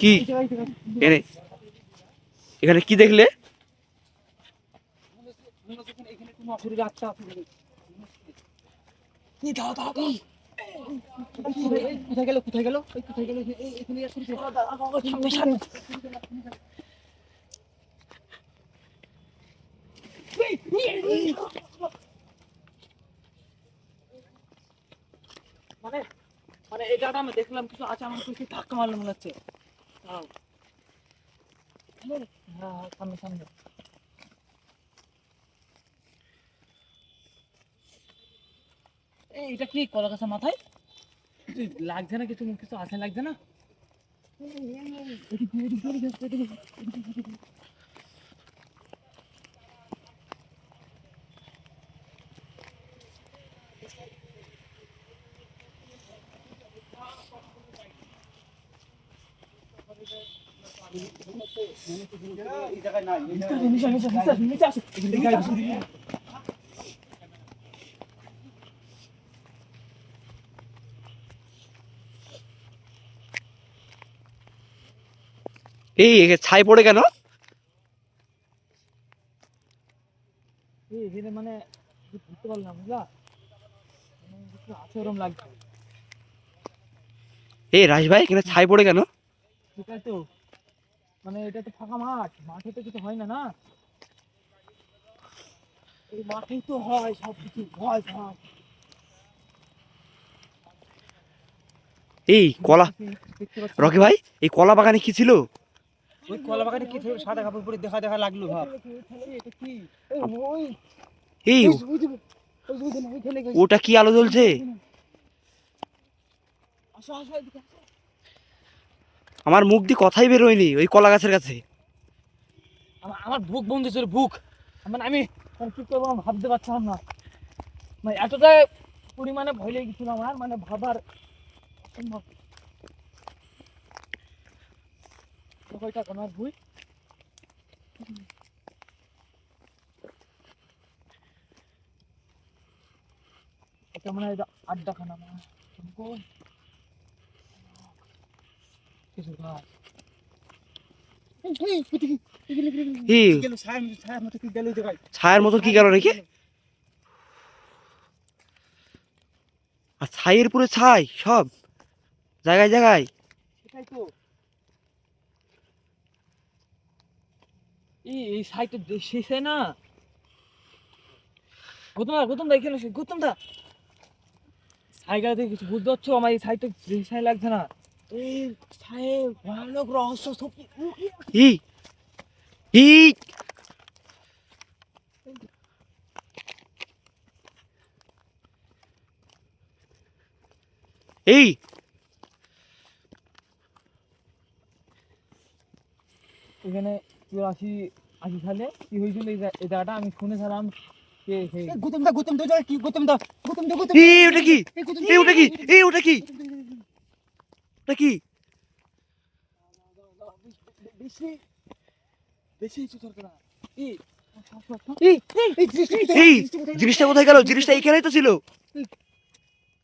কি এখানে কি দেখলে? কোথায় গেল কোথায় গেল কোথায় গেল? মানে মানে এটা আমি দেখলাম কিছু আছে, আমার কিছু ধাক্কা মারলো মনে হচ্ছে। হ্যাঁ সামনে সামনে। এটা কি কলা গাছের মাথায় কিছু লাগছে না? কিছু কিছু আছে লাগছে না? এই ছাই পড়ে কেন? মানে বুঝতে পারলাম বুঝলা, আছে ওরম লাগছে। এই রাজ ভাই এখানে ছাই পড়ে কেন? সেটাই তো, মানে এটা তো ফাঁকা মাঠ, মাঠে তো কিছু হয় না না, এই মাঠেই তো হয় সব কিছু, ভয় ভয়। এই কলা, রকি ভাই এই কলা বাগানে কি ছিল? ওই কলা বাগানে কি থাকবে? সাদা কাপড় পরে দেখা দেখা লাগলো ভাব। এই ওটা কি আলো জ্বলছে? আমার মুখ দিয়ে কথাই বেরোয়নি ওই কলা গাছের কাছে। আমার বুক বন্ধ ছিল, বুক মানে আমি কি করবো ভাবতে পারছিলাম না, মানে এতটা পরিমাণে ভয় লেগে গেছিল আমার, মানে ভাবার অসম্ভব। ভয়টা আমার ভুই, এটা মানে আড্ডাখানা মানে কিছু গাছ। ছায়ার মতো কি গেল রেখে? আর ছাইয়ের পুরো ছাই সব জায়গায় জায়গায়। সেটাই তো, এই সাইটে শেষে না। গৌতম দা এখানে, গৌতম দা সাইকেল থেকে কিছু বুঝতে পারছো? আমার এই সাইটে ছাই লাগছে না, এই ছায়ে ভয়ানক রহস্য এই এই এই এখানে 84-80 সালে কি হয়েছিল এই জায়গাটা আমি শুনেছিলাম। গৌতম দা কি গৌতম দা এই ওটা কি? এই ওটা কি? এই ওটা কি? ওটা কি? বেশি বেশি কিছু দরকার না। এই জিনিসটা কোথায় গেল? জিনিসটা এখানেই তো ছিল।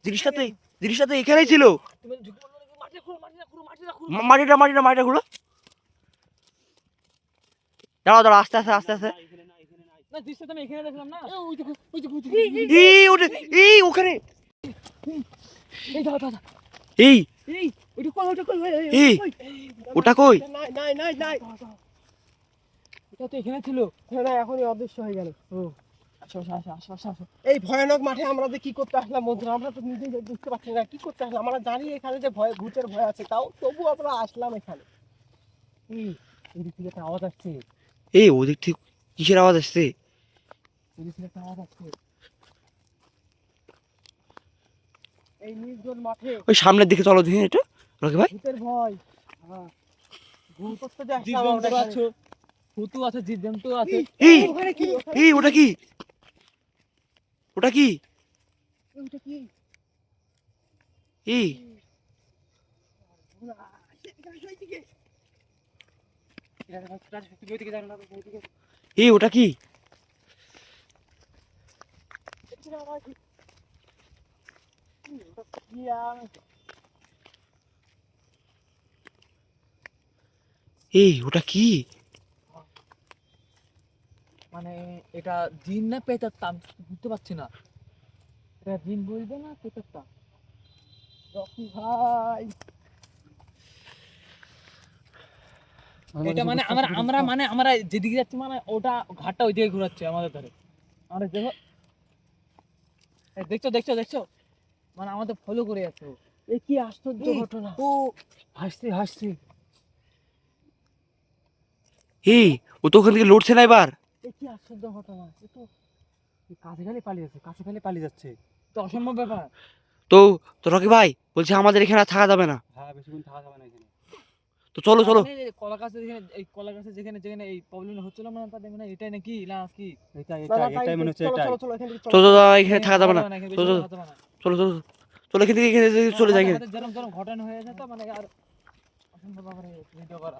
জিনিসটা তো এখানেই ছিল। মাটিটা মাটিটা মাটিটা ঘুরো। দাঁড়াও দাঁড়াও, আস্তে আস্তে আস্তে আস্তে। এই ওটা, এই ওখানে, এই এই ওটা কই? এটা তো এখানে ছিল, এখনই অদৃশ্য হয়ে গেল। এই ভয়ানক মাঠে আমরা যে কি করতে আসলাম বন্ধুরা, আমরা তো নিজেই বুঝতে পারছি না কি করতে আসলাম। আমরা জানি এখানে যে ভয়, ভূতের ভয় আছে, তাও তবু আমরা আসলাম এখানে। এদিক থেকে একটা আওয়াজ আসছে, এই ওদিক থেকে কিসের আওয়াজ আসছে? এদিক থেকে একটা আওয়াজ আসছে এই নির্জন মাঠে। ওই সামনের দিকে চলো দেখি একটু রকি ভাই। ভূতের ভয়, হ্যাঁ ভূত করতে যে আসলাম আছে, ভূতু আছে, জীবজন্তু আছে। এই এই ওটা কি? ওটা কি? ওটা কি? এই এই ওটা কি? এই ওটা কি? মানে এটা জিন না পেতাত্তা আমি বুঝতে পারছি না, এটা জিন বলবে না পেতাত্তা। রকি ভাই এটা মানে আমরা আমরা মানে আমরা যেদিকে যাচ্ছি মানে ওটা ঘাটটা ওইদিকে ঘোরাচ্ছে আমাদের ধারে। আমরা দেখো, এই দেখছো দেখছো দেখছো, মানে আমাদের ফলো করে যাচ্ছে ও। এ কি আশ্চর্য ঘটনা! ও হাসছে হাসছে। এই ও তো ওখান থেকে লড়ছে না এবার। এ কি আশ্চর্য ঘটনা! এ তো কাছে খালি পালিয়ে যাচ্ছে, কাছে খালি পালিয়ে যাচ্ছে। তো অসম্ভব ব্যাপার। তো তো রকি ভাই বলছে আমাদের এখানে আর থাকা যাবে না। হ্যাঁ, বেশিক্ষণ থাকা যাবে না এখানে। তো চলো চলো। মানে এই কলা গাছে যেখানে এই কলা গাছে যেখানে যেখানে এই প্রবলেম হচ্ছিল মানে তাদের মানে এটাই নাকি লাস্ট কি এটাই মনে হচ্ছে, এটাই। চলো চলো এখানে থাকা যাবে না। চলো চলো চলো চলো চলো এখান থেকে চলে যাই এখানে। যেরকম যেরকম ঘটনা হয়ে যেত মানে আর অসম্ভব ব্যাপার ভিডিও করা।